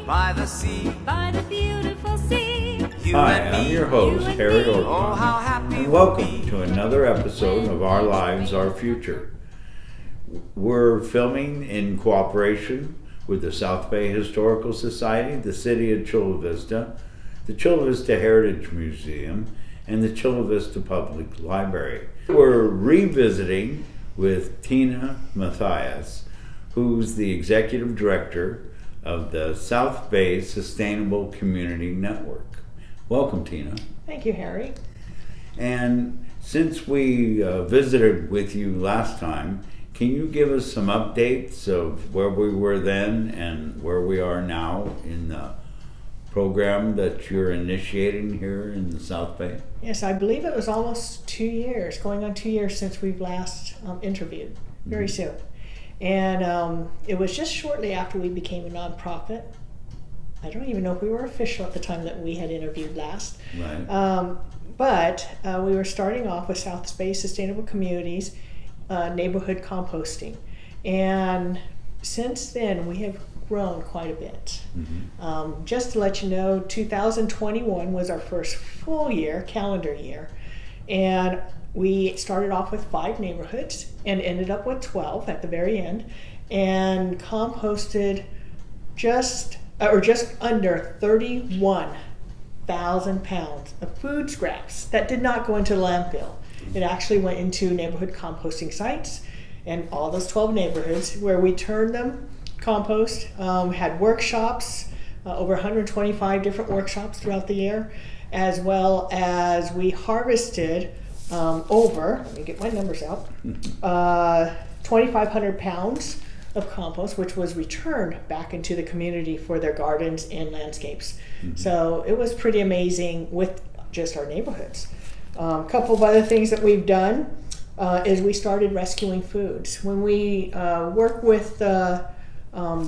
by the sea, by the beautiful sea. Hi, I'm your host, Harry Orgovan, how happy and welcome to another episode of Our Lives, Our Future. We're filming in cooperation with the South Bay Historical Society, the City of Chula Vista, the Chula Vista Heritage Museum, and the Chula Vista Public Library. We're revisiting with Tina Matthias, who's the Executive Director of the South Bay Sustainable Community Network. Welcome, Tina. Thank you, Harry. And since we visited with you last time, can you give us some updates of where we were then and where we are now in the program that you're initiating here in the South Bay? Yes, I believe it was almost 2 years, going on 2 years since we've last interviewed, very soon. And it was just shortly after we became a nonprofit. I don't even know if we were official at the time that we had interviewed last. Right. But we were starting off with South Bay Sustainable Communities, neighborhood composting. And since then, we have grown quite a bit. Just to let you know, 2021 was our first full year, calendar year. And we started off with 5 neighborhoods and ended up with 12 at the very end, and composted just under 31,000 pounds of food scraps that did not go into landfill. It actually went into neighborhood composting sites, and all those 12 neighborhoods where we turned them compost, had workshops, over 125 different workshops throughout the year, as well as we harvested let me get my numbers out, 2,500 pounds of compost, which was returned back into the community for their gardens and landscapes. So it was pretty amazing with just our neighborhoods. A couple of other things that we've done is we started rescuing foods. When we work with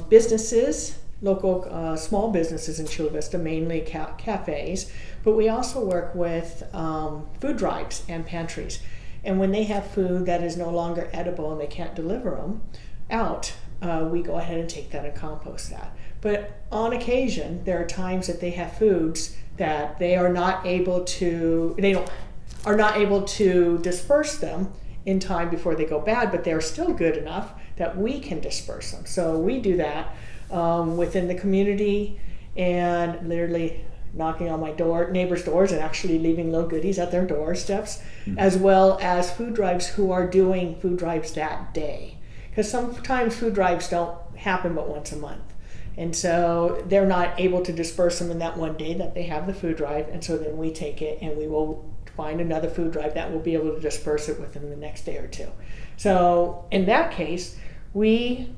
businesses, local small businesses in Chula Vista, mainly cafes, but we also work with food drives and pantries. And when they have food that is no longer edible and they can't deliver them out, we go ahead and take that and compost that. But on occasion, there are times that they have foods that they are not able to disperse them in time before they go bad, but they're still good enough that we can disperse them. So we do that within the community, and literally knocking on my neighbors' doors and actually leaving little goodies at their doorsteps, as well as food drives who are doing food drives that day. Because sometimes food drives don't happen but once a month. And so they're not able to disperse them in that one day that they have the food drive, and so then we take it and we will find another food drive that will be able to disperse it within the next day or two. So in that case, we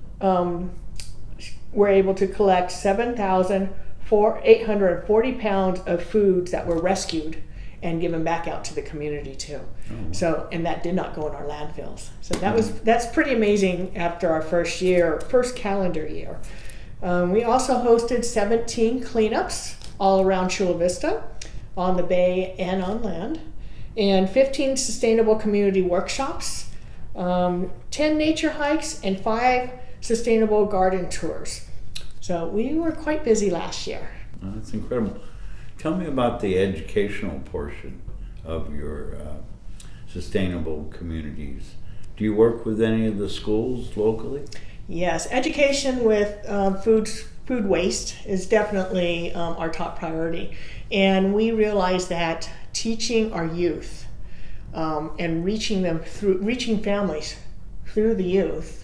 were able to collect 7,840 pounds of foods that were rescued and given back out to the community too. Oh, wow. So, and that did not go in our landfills. So that's pretty amazing after our first calendar year. We also hosted 17 cleanups all around Chula Vista, on the bay and on land, and 15 sustainable community workshops, 10 nature hikes, and 5 sustainable garden tours. So we were quite busy last year. Oh, that's incredible. Tell me about the educational portion of your sustainable communities. Do you work with any of the schools locally? Yes, education with food waste is definitely our top priority. And we realize that teaching our youth and reaching families through the youth,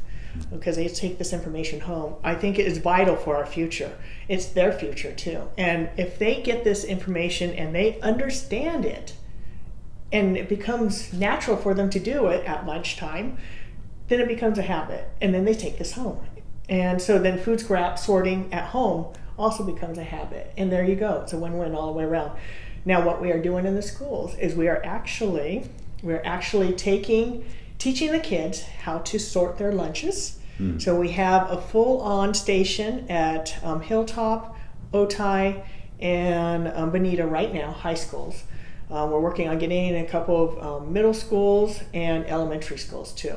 because they take this information home, I think it is vital for our future. It's their future too. And if they get this information and they understand it, and it becomes natural for them to do it at lunchtime, then it becomes a habit, and then they take this home. And so then food scrap sorting at home also becomes a habit, and there you go. It's a win-win all the way around. Now what we are doing in the schools is we're actually teaching the kids how to sort their lunches. So we have a full-on station at Hilltop, Otay, and Bonita right now, high schools. We're working on getting in a couple of middle schools and elementary schools too.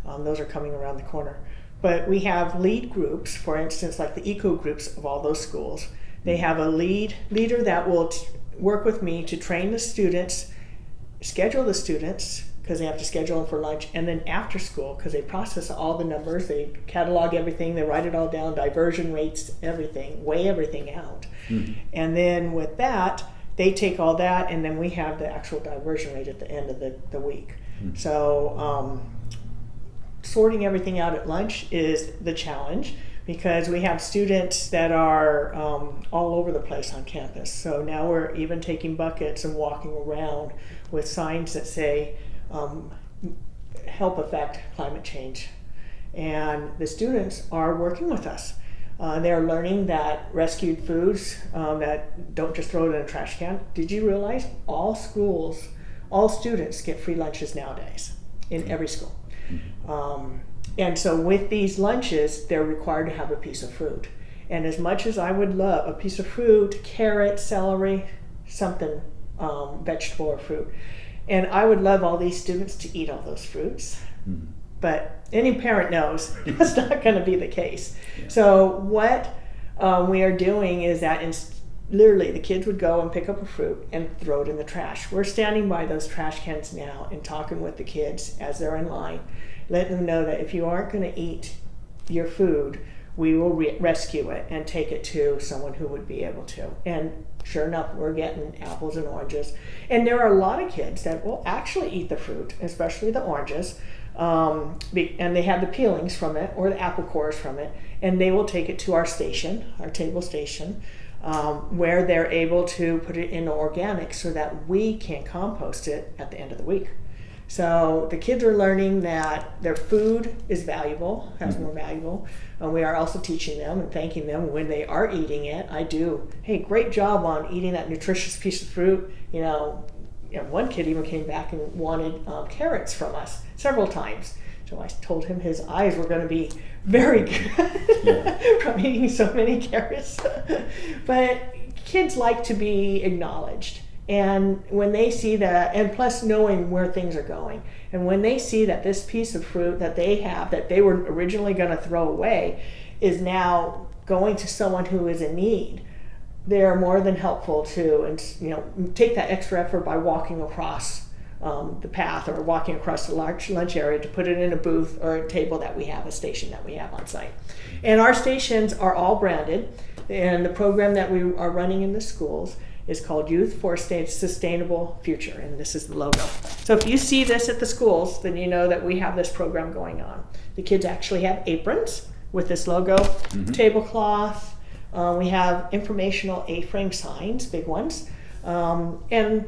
Those are coming around the corner. But we have lead groups, for instance, like the eco groups of all those schools. They have a leader that will work with me to train the students, schedule the students, because they have to schedule them for lunch, and then after school, because they process all the numbers, they catalog everything, they write it all down, diversion rates, everything, weigh everything out. And then with that, they take all that, and then we have the actual diversion rate at the end of the week. So sorting everything out at lunch is the challenge, because we have students that are all over the place on campus. So now we're even taking buckets and walking around with signs that say, help affect climate change. And the students are working with us. They're learning that rescued foods, that don't just throw it in a trash can. Did you realize all students get free lunches nowadays in every school? And so with these lunches, they're required to have a piece of fruit. And as much as I would love a piece of fruit, carrot, celery, something, vegetable or fruit, and I would love all these students to eat all those fruits, but any parent knows that's not going to be the case. Yeah. So what we are doing is that literally the kids would go and pick up a fruit and throw it in the trash. We're standing by those trash cans now and talking with the kids as they're in line, letting them know that if you aren't going to eat your food, we will rescue it and take it to someone who would be able to. And sure enough, we're getting apples and oranges. And there are a lot of kids that will actually eat the fruit, especially the oranges, and they have the peelings from it or the apple cores from it, and they will take it to our station, our table station, where they're able to put it in organic so that we can compost it at the end of the week. So the kids are learning that their food is valuable, has more valuable. And we are also teaching them and thanking them when they are eating it. Hey, great job on eating that nutritious piece of fruit. One kid even came back and wanted carrots from us several times. So I told him his eyes were going to be very good from eating so many carrots. But kids like to be acknowledged. And when they see that, and plus knowing where things are going, and when they see that this piece of fruit that they have, that they were originally going to throw away, is now going to someone who is in need, they're more than helpful to, and take that extra effort by walking across the path or walking across the large lunch area to put it in a booth or a table that we have, a station that we have on site. And our stations are all branded, and the program that we are running in the schools is called Youth for a Sustainable Future, and this is the logo. So if you see this at the schools, then you know that we have this program going on. The kids actually have aprons with this logo, tablecloth. We have informational A-frame signs, big ones, and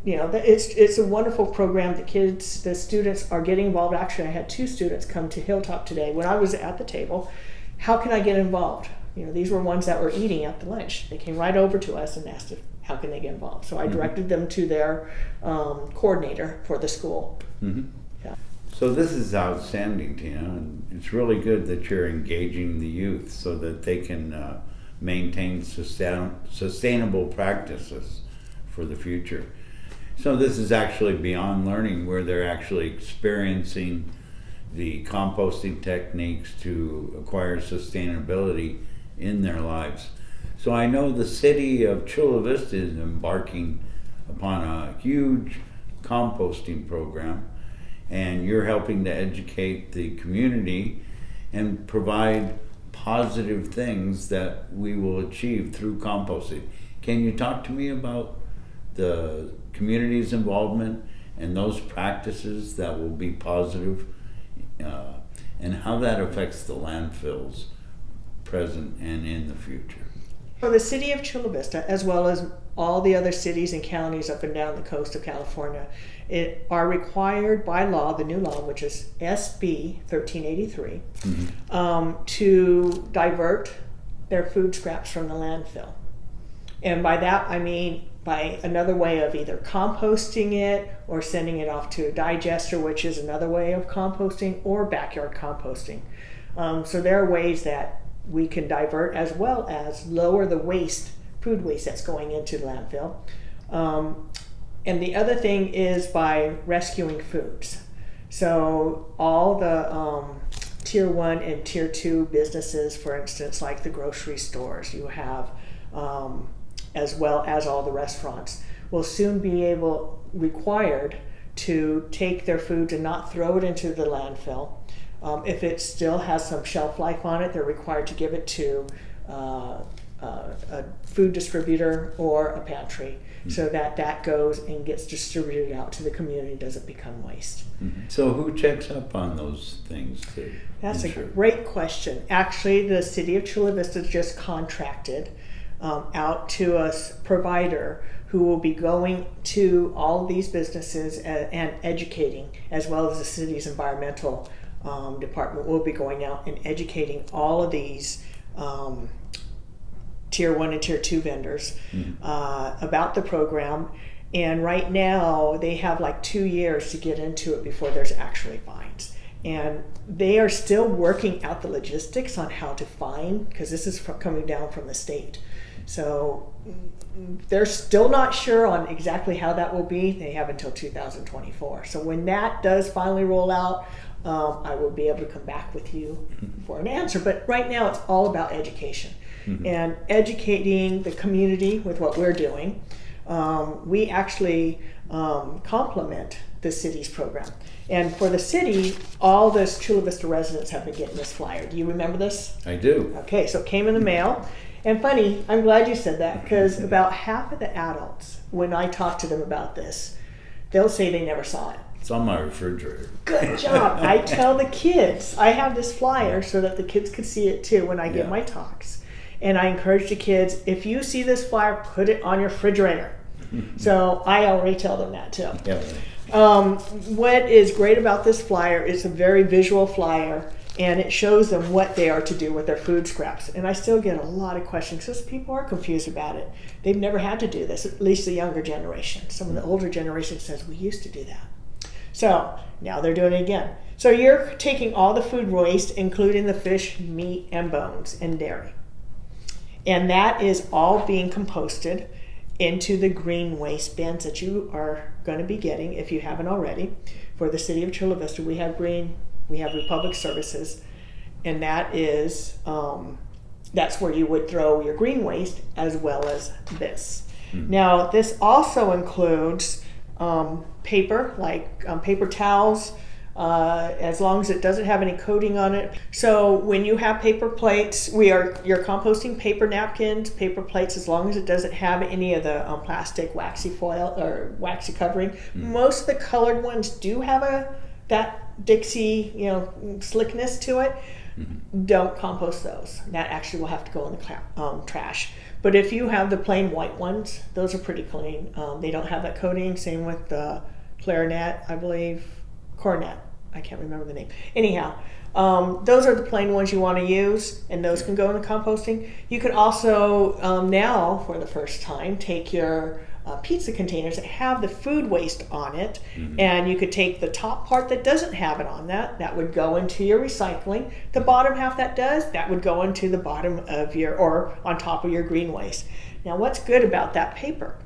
it's a wonderful program. The students are getting involved. Actually, I had 2 students come to Hilltop today when I was at the table. How can I get involved? These were ones that were eating at the lunch. They came right over to us and asked how can they get involved. So I directed them to their coordinator for the school. Yeah. So this is outstanding, Tina, and it's really good that you're engaging the youth so that they can maintain sustainable practices for the future. So this is actually beyond learning, where they're actually experiencing the composting techniques to acquire sustainability in their lives. So I know the city of Chula Vista is embarking upon a huge composting program, and you're helping to educate the community and provide positive things that we will achieve through composting. Can you talk to me about the community's involvement and those practices that will be positive, and how that affects the landfills present and in the future? For the city of Chula Vista, as well as all the other cities and counties up and down the coast of California, are required by law, the new law, which is SB 1383, to divert their food scraps from the landfill. And by that, I mean by another way of either composting it or sending it off to a digester, which is another way of composting, or backyard composting. So there are ways that we can divert as well as lower the waste, food waste that's going into the landfill. And the other thing is by rescuing foods. So all the tier 1 and tier 2 businesses, for instance, like the grocery stores you have, as well as all the restaurants, will soon be required to take their food and not throw it into the landfill. If it still has some shelf life on it, they're required to give it to a food distributor or a pantry, so that goes and gets distributed out to the community, doesn't become waste. So who checks up on those things to That's ensure? a great question. Actually, the city of Chula Vista just contracted out to a provider who will be going to all these businesses and educating, as well as the city's environmental department will be going out and educating all of these tier 1 and tier 2 vendors about the program. And right now they have like 2 years to get into it before there's actually fines. And they are still working out the logistics on how to fine, because this is coming down from the state. So they're still not sure on exactly how that will be. They have until 2024. So when that does finally roll out, I will be able to come back with you for an answer. But right now it's all about education and educating the community with what we're doing. We actually complement the city's program. And for the city, all the Chula Vista residents have been getting this flyer. Do you remember this? I do. Okay, so it came in the mail. And funny, I'm glad you said that, because about half of the adults, when I talk to them about this, they'll say they never saw it. It's on my refrigerator. Good job. I tell the kids, I have this flyer so that the kids could see it too when I give my talks. And I encourage the kids, if you see this flyer, put it on your refrigerator. So I already tell them that too. What is great about this flyer is a very visual flyer, and it shows them what they are to do with their food scraps. And I still get a lot of questions because people are confused about it. They've never had to do this, at least the younger generation. Some of the older generation says, we used to do that. So now they're doing it again. So you're taking all the food waste, including the fish, meat, and bones, and dairy. And that is all being composted into the green waste bins that you are going to be getting, if you haven't already. For the city of Chula Vista, we have green, we have Republic Services, and that is that's where you would throw your green waste as well as this. Now this also includes paper, like paper towels, as long as it doesn't have any coating on it. So when you have paper plates, you're composting paper napkins, paper plates, as long as it doesn't have any of the plastic waxy foil or waxy covering. Most of the colored ones do have that Dixie, slickness to it. Don't compost those. That actually will have to go in the trash. But if you have the plain white ones, those are pretty clean. They don't have that coating. Same with the clarinet, I believe. Cornet, I can't remember the name. Anyhow, those are the plain ones you want to use, and those can go in the composting. You can also now, for the first time, take your pizza containers that have the food waste on it, and you could take the top part that doesn't have it on that would go into your recycling. The bottom half that would go into the bottom of or on top of your green waste. Now what's good about that paper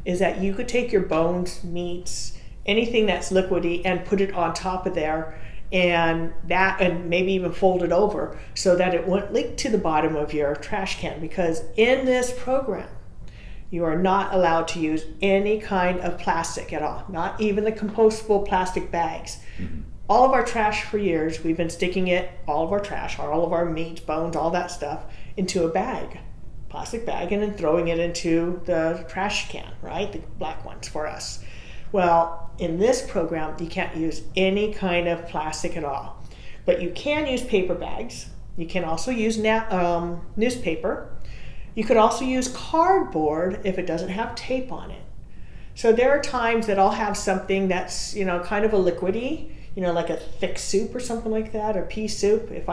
is that you could take your bones, meats, anything that's liquidy, and put it on top of there, and maybe even fold it over so that it won't leak to the bottom of your trash can, because in this program you are not allowed to use any kind of plastic at all, not even the compostable plastic bags. All of our trash for years, we've been sticking all of our trash, all of our meat, bones, all that stuff, into a bag, plastic bag, and then throwing it into the trash can, right? The black ones for us. Well, in this program, you can't use any kind of plastic at all. But you can use paper bags. You can also use newspaper. You could also use cardboard if it doesn't have tape on it. So there are times that I'll have something that's, kind of a liquidy, like a thick soup or something like that, or pea soup. If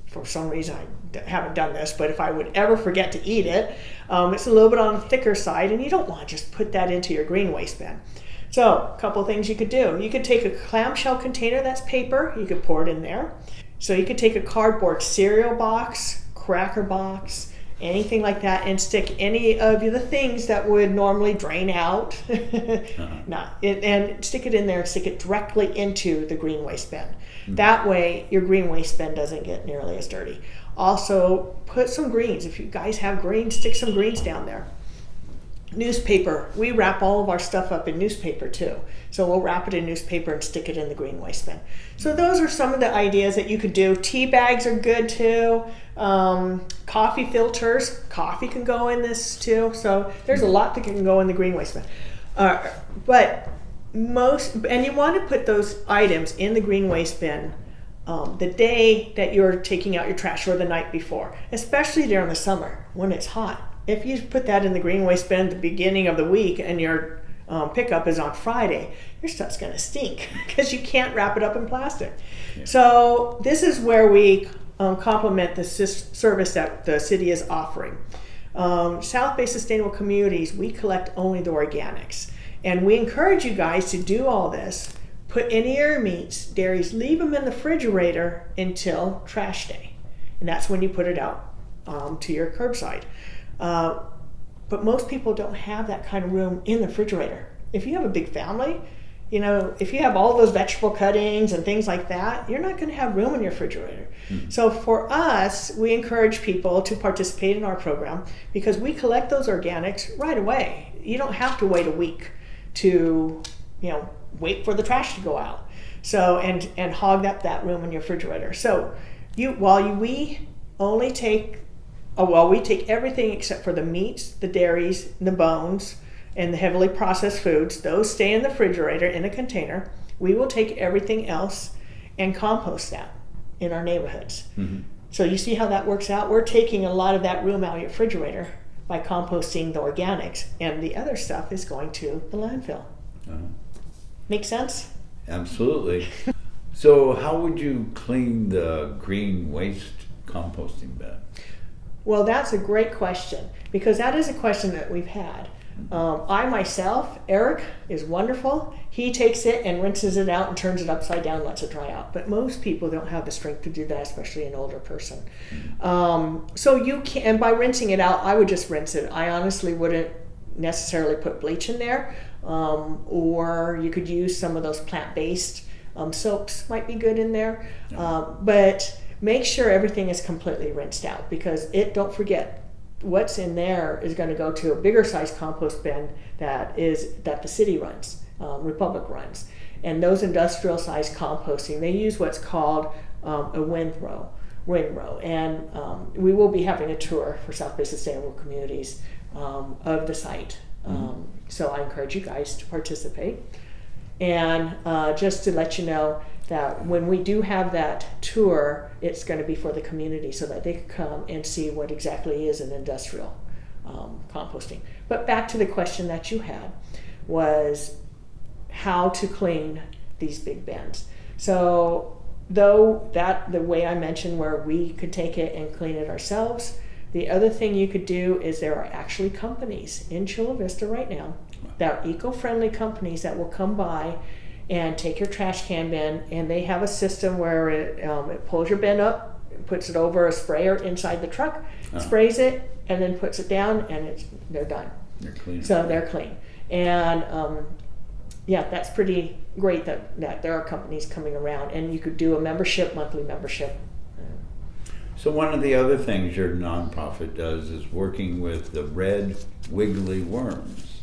for some reason I haven't done this, but if I would ever forget to eat it, it's a little bit on the thicker side, and you don't want to just put that into your green waste bin. So a couple things you could do. You could take a clamshell container that's paper, you could pour it in there. So you could take a cardboard cereal box, cracker box, anything like that, and stick any of the things that would normally drain out, and stick it in there and stick it directly into the green waste bin. That way your green waste bin doesn't get nearly as dirty. Also, put some greens. If you guys have greens, stick some greens down there. Newspaper. We wrap all of our stuff up in newspaper too. So we'll wrap it in newspaper and stick it in the green waste bin. So those are some of the ideas that you could do. Tea bags are good too. Coffee filters. Coffee can go in this too. So there's a lot that can go in the green waste bin. And you want to put those items in the green waste bin the day that you're taking out your trash or the night before, especially during the summer when it's hot. If you put that in the green waste bin at the beginning of the week and your pickup is on Friday, your stuff's going to stink because you can't wrap it up in plastic. Yeah. So this is where we complement the service that the city is offering. South Bay Sustainable Communities, we collect only the organics. And we encourage you guys to do all this. Put any of your meats, dairies, leave them in the refrigerator until trash day. And that's when you put it out to your curbside. But most people don't have that kind of room in the refrigerator. If you have a big family, if you have all those vegetable cuttings and things like that, you're not going to have room in your refrigerator. Mm-hmm. So for us, we encourage people to participate in our program because we collect those organics right away. You don't have to wait a week to, wait for the trash to go out. So, and hog up that room in your refrigerator. So we take everything except for the meats, the dairies, the bones, and the heavily processed foods. Those stay in the refrigerator in a container. We will take everything else and compost that in our neighborhoods. Mm-hmm. So you see how that works out? We're taking a lot of that room out of your refrigerator by composting the organics, and the other stuff is going to the landfill. Make sense? Absolutely. So how would you clean the green waste composting bin? Well, that's a great question because that is a question that we've had. I myself, Eric, is wonderful. He takes it and rinses it out and turns it upside down, lets it dry out. But most people don't have the strength to do that, especially an older person. So you can, and by rinsing it out, I would just rinse it. I honestly wouldn't necessarily put bleach in there, or you could use some of those plant-based soaps might be good in there. But make sure everything is completely rinsed out because don't forget, what's in there is going to go to a bigger size compost bin that the city runs, Republic runs. And those industrial size composting, they use what's called a windrow. And we will be having a tour for South Bay Sustainable Communities of the site. So I encourage you guys to participate. And just to let you know that when we do have that tour, it's going to be for the community so that they can come and see what exactly is an industrial composting. But back to the question that you had was how to clean these big bins. So though that the way I mentioned where we could take it and clean it ourselves, the other thing you could do is there are actually companies in Chula Vista right now that are eco-friendly companies that will come by and take your trash can bin, and they have a system where it pulls your bin up, puts it over a sprayer inside the truck, sprays it, and then puts it down, and they're done. They're clean. So they're clean. And that's pretty great that there are companies coming around, and you could do a monthly membership. So one of the other things your nonprofit does is working with the Red Wiggly Worms.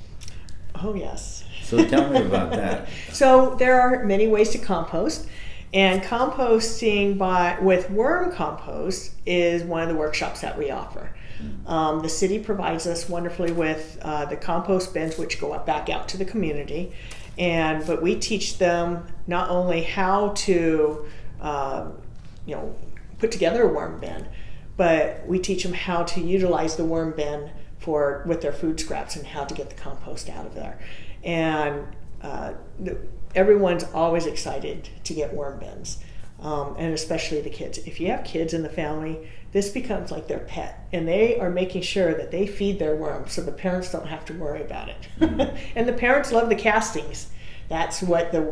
Oh, yes. So tell me about that. So there are many ways to compost, and composting with worm compost is one of the workshops that we offer. The city provides us wonderfully with the compost bins, which go back out to the community, but we teach them not only how to put together a worm bin, but we teach them how to utilize the worm bin with their food scraps and how to get the compost out of there. And everyone's always excited to get worm bins, and especially the kids. If you have kids in the family, this becomes like their pet, and they are making sure that they feed their worms so the parents don't have to worry about it. And the parents love the castings. That's what the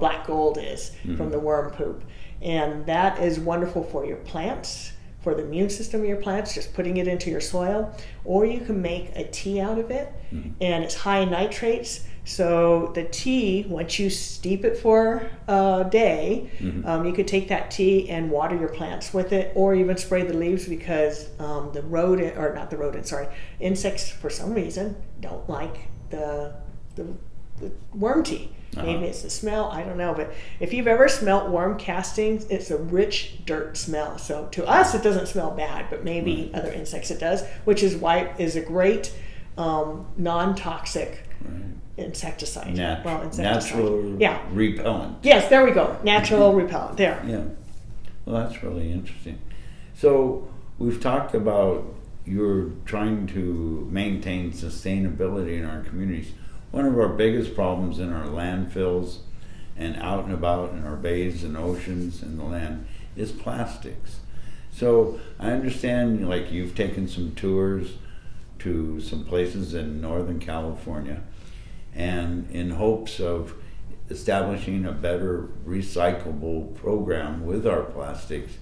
black gold is from the worm poop. And that is wonderful for your plants, for the immune system of your plants, just putting it into your soil, or you can make a tea out of it, and it's high in nitrates. So the tea, once you steep it for a day, you could take that tea and water your plants with it, or even spray the leaves, because insects for some reason don't like the worm tea. Maybe it's the smell, I don't know. But if you've ever smelt worm castings, it's a rich dirt smell. So to us, it doesn't smell bad, but maybe other insects it does, which is why it is a great non-toxic insecticide. Natural repellent. Yes, there we go. Natural repellent. There. Yeah. Well, that's really interesting. So we've talked about you're trying to maintain sustainability in our communities. One of our biggest problems in our landfills and out and about in our bays and oceans and the land is plastics. So I understand, like, you've taken some tours to some places in Northern California, and in hopes of establishing a better recyclable program with our plastics,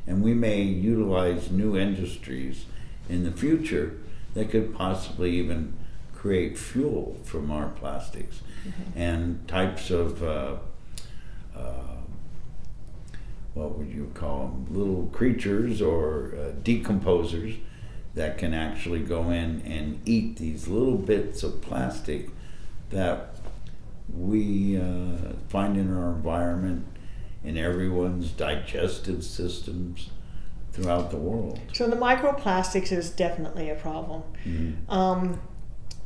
and we may utilize new industries in the future that could possibly even create fuel from our plastics, and types of what would you call them, little creatures or decomposers that can actually go in and eat these little bits of plastic that we find in our environment, in everyone's digestive systems throughout the world. So the microplastics is definitely a problem.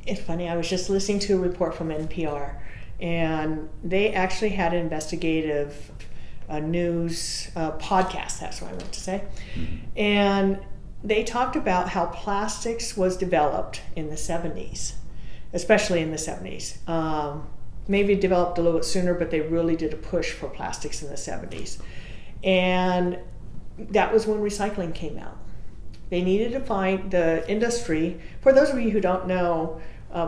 It's funny, I was just listening to a report from NPR, and they actually had an investigative news podcast, that's what I meant to say. And they talked about how plastics was developed in the 70s, especially in the 70s. Maybe it developed a little bit sooner, but they really did a push for plastics in the 70s. And that was when recycling came out. They needed to find the industry. For those of you who don't know,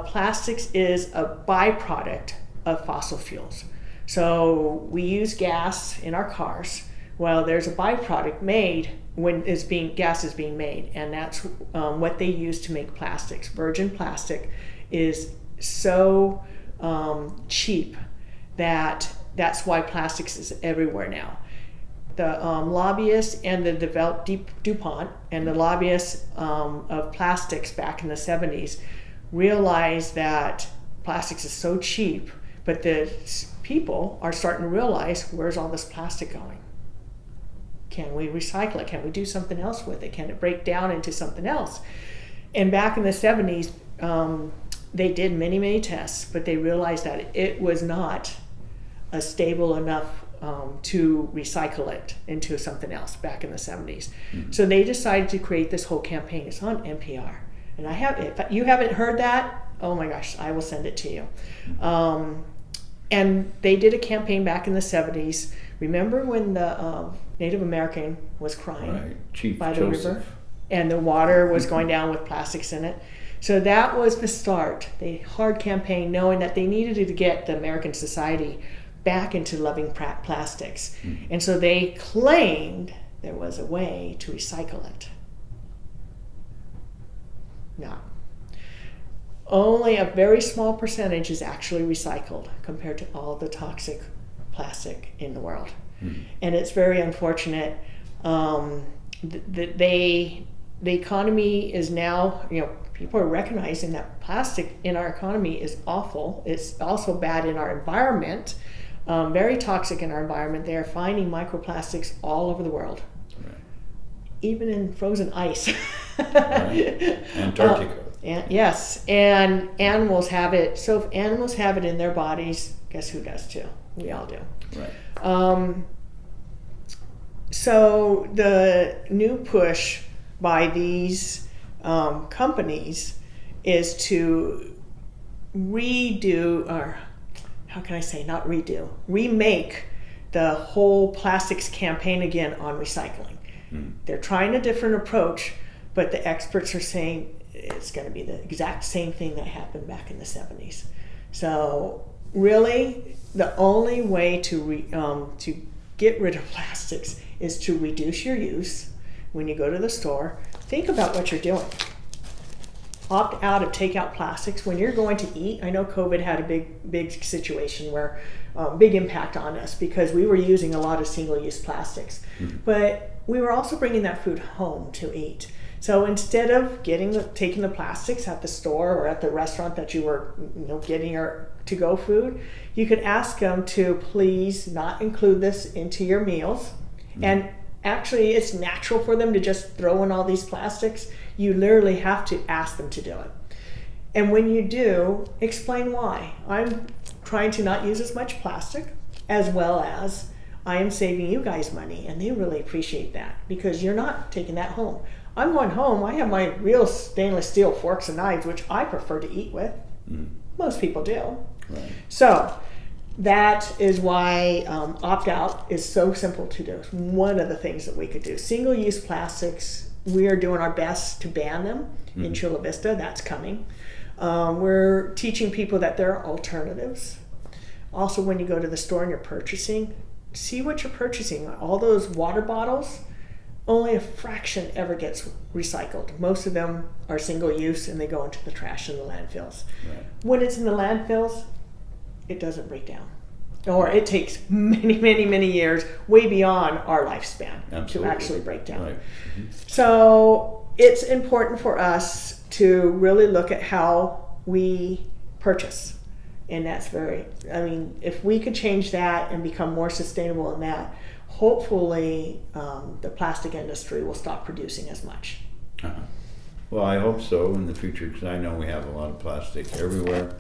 plastics is a byproduct of fossil fuels. So we use gas in our cars. Well, there's a byproduct made when gas is being made, and that's what they use to make plastics. Virgin plastic is so cheap that's why plastics is everywhere now. The lobbyists and the DuPont and the lobbyists of plastics back in the 70s realized that plastics is so cheap, but the people are starting to realize, where's all this plastic going? Can we recycle it? Can we do something else with it? Can it break down into something else? And back in the 70s, they did many, many tests, but they realized that it was not stable enough to recycle it into something else back in the 70s. So they decided to create this whole campaign. It's on NPR. And if you haven't heard that, oh my gosh, I will send it to you. And they did a campaign back in the 70s. Remember when the Native American was crying by the river? And the water was going down with plastics in it. So that was the start, the hard campaign, knowing that they needed to get the American society back into loving plastics. And so they claimed there was a way to recycle it. No. Only a very small percentage is actually recycled compared to all the toxic plastic in the world. And it's very unfortunate. The economy is now, people are recognizing that plastic in our economy is awful. It's also bad in our environment, very toxic in our environment. They are finding microplastics all over the world, even in frozen ice. Antarctica. Yes, and animals have it. So if animals have it in their bodies, guess who does too? We all do. Right. So the new push by these companies is to redo, or how can I say, not redo, remake the whole plastics campaign again on recycling. They're trying a different approach, but the experts are saying it's going to be the exact same thing that happened back in the 70s. So really, the only way to get rid of plastics is to reduce your use, when you go to the store, think about what you're doing. Opt out of takeout plastics when you're going to eat. I know COVID had a big situation where big impact on us because we were using a lot of single-use plastics, but we were also bringing that food home to eat. So instead of taking the plastics at the store or at the restaurant that you were getting your to-go food, you could ask them to please not include this into your meals. And actually, it's natural for them to just throw in all these plastics. You literally have to ask them to do it. And when you do, explain why. I'm trying to not use as much plastic, as well as I am saving you guys money, and they really appreciate that because you're not taking that home. I'm going home, I have my real stainless steel forks and knives, which I prefer to eat with. Most people do. Right. So that is why opt-out is so simple to do. It's one of the things that we could do. Single-use plastics, we are doing our best to ban them in Chula Vista. That's coming. We're teaching people that there are alternatives. Also, when you go to the store and you're purchasing, see what you're purchasing. All those water bottles, only a fraction ever gets recycled. Most of them are single-use and they go into the trash in the landfills. Right. When it's in the landfills, it doesn't break down. Or it takes many years, way beyond our lifespan, to actually break down. Right. So it's important for us to really look at how we purchase. And that's if we could change that and become more sustainable in that, hopefully the plastic industry will stop producing as much. Well, I hope so in the future, because I know we have a lot of plastic everywhere.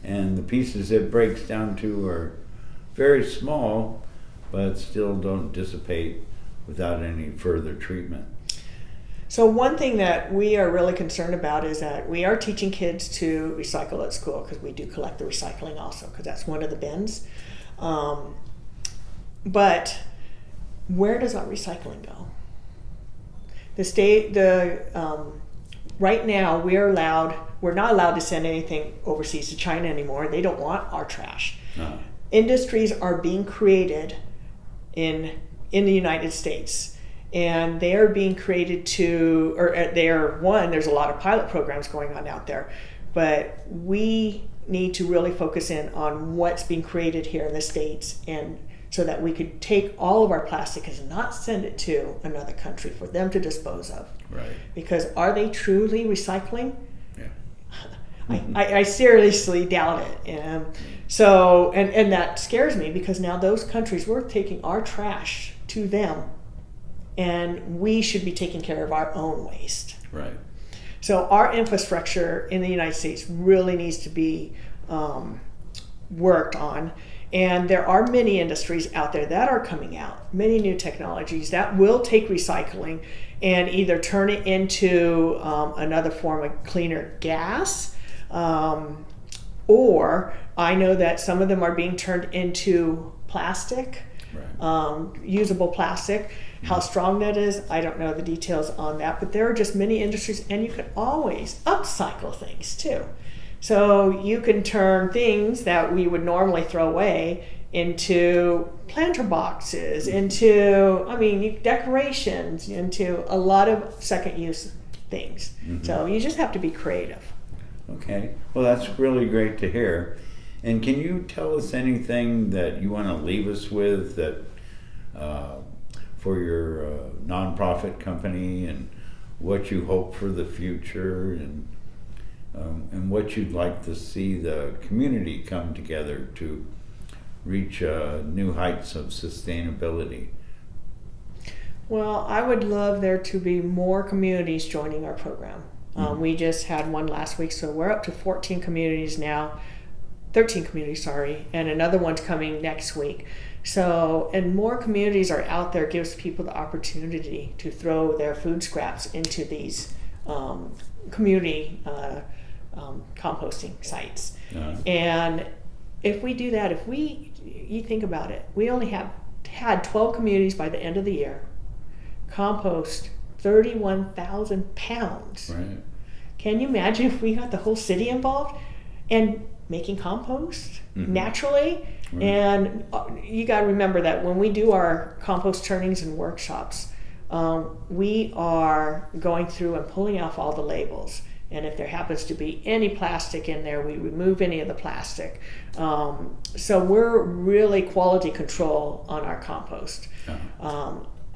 And the pieces it breaks down to are very small, but still don't dissipate without any further treatment. So one thing that we are really concerned about is that we are teaching kids to recycle at school, because we do collect the recycling also, because that's one of the bins. But where does our recycling go? Right now we're not allowed to send anything overseas to China anymore. They don't want our trash. No. Industries are being created in the United States, and they are being created there's a lot of pilot programs going on out there, but we need to really focus in on what's being created here in the States, and so that we could take all of our plastic and not send it to another country for them to dispose of. Right. Because are they truly recycling? Yeah. I seriously doubt it. So that scares me, because now those countries, we're taking our trash to them, and we should be taking care of our own waste. Right. So our infrastructure in the United States really needs to be worked on. And there are many industries out there that are coming out, many new technologies that will take recycling and either turn it into another form of cleaner gas, or I know that some of them are being turned into plastic, usable plastic. How strong that is, I don't know the details on that, but there are just many industries, and you can always upcycle things too. So you can turn things that we would normally throw away into planter boxes, into, decorations, into a lot of second use things. So you just have to be creative. Okay. Well, that's really great to hear. And can you tell us anything that you want to leave us with that for your nonprofit company, and what you hope for the future, and what you'd like to see the community come together to reach new heights of sustainability? Well, I would love there to be more communities joining our program. We just had one last week, so we're up to 13 communities, and another one's coming next week. So, and more communities are out there, gives people the opportunity to throw their food scraps into these community composting sites. And if we do that, you think about it, we only had 12 communities by the end of the year compost 31,000 pounds. Right. Can you imagine if we got the whole city involved and making compost naturally? Right. And you got to remember that when we do our compost turnings and workshops, we are going through and pulling off all the labels. And if there happens to be any plastic in there, we remove any of the plastic. So we're really quality control on our compost.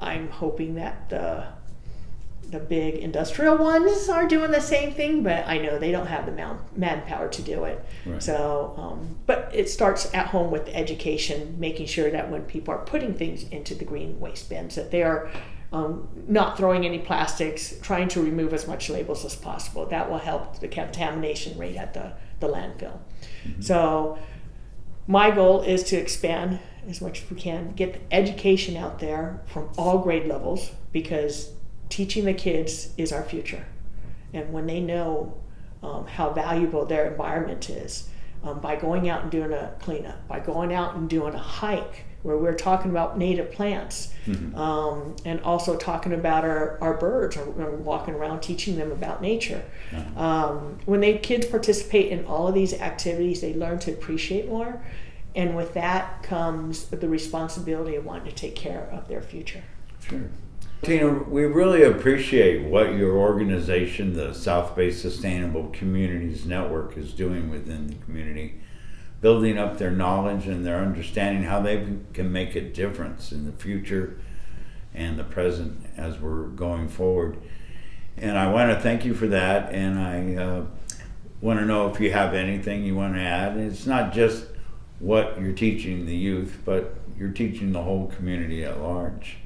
I'm hoping that the big industrial ones are doing the same thing, but I know they don't have the manpower to do it. Right. So, but it starts at home with education, making sure that when people are putting things into the green waste bins, that they are not throwing any plastics, trying to remove as much labels as possible. That will help the contamination rate at the landfill. Mm-hmm. So my goal is to expand as much as we can, get the education out there from all grade levels, because teaching the kids is our future. And when they know how valuable their environment is, by going out and doing a cleanup, by going out and doing a hike where we're talking about native plants, mm-hmm. And also talking about our birds, or walking around teaching them about nature. Mm-hmm. When kids participate in all of these activities, they learn to appreciate more. And with that comes the responsibility of wanting to take care of their future. Sure. Tina, we really appreciate what your organization, the South Bay Sustainable Communities Network, is doing within the community, building up their knowledge and their understanding how they can make a difference in the future and the present as we're going forward. And I want to thank you for that, and I want to know if you have anything you want to add. It's not just what you're teaching the youth, but you're teaching the whole community at large.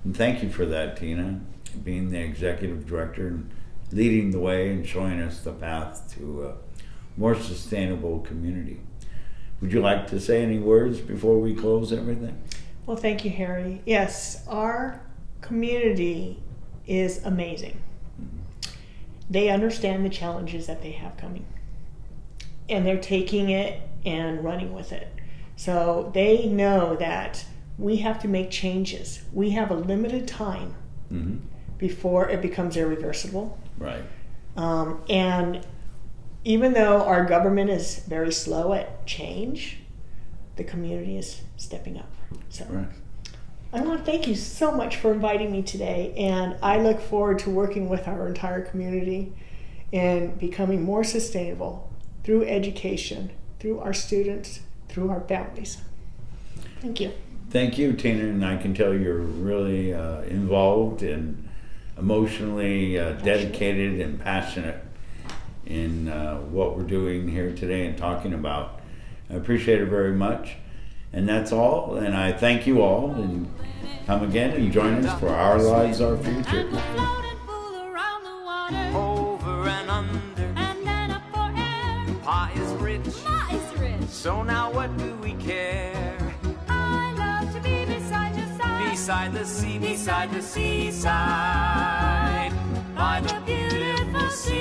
And thank you for that, Tina, being the executive director and leading the way and showing us the path to a more sustainable community. Would you like to say any words before we close everything? Well, thank you, Harry. Yes, our community is amazing. Mm-hmm. They understand the challenges that they have coming, and they're taking it and running with it. So they know that we have to make changes. We have a limited time, mm-hmm. before it becomes irreversible. Right. And even though our government is very slow at change, the community is stepping up. So right. I want to thank you so much for inviting me today, and I look forward to working with our entire community and becoming more sustainable through education, through our students, through our families. Thank you. Thank you, Tina, and I can tell you're really involved and emotionally dedicated and passionate in what we're doing here today and talking about. I appreciate it very much. And that's all, and I thank you all, and come again and join us for Our Lives, Our Future. Over and under, and then up for air. Pa is rich, Ma is rich. So now what do we care? I love to be beside your side, beside the sea, beside the seaside, by the beautiful sea.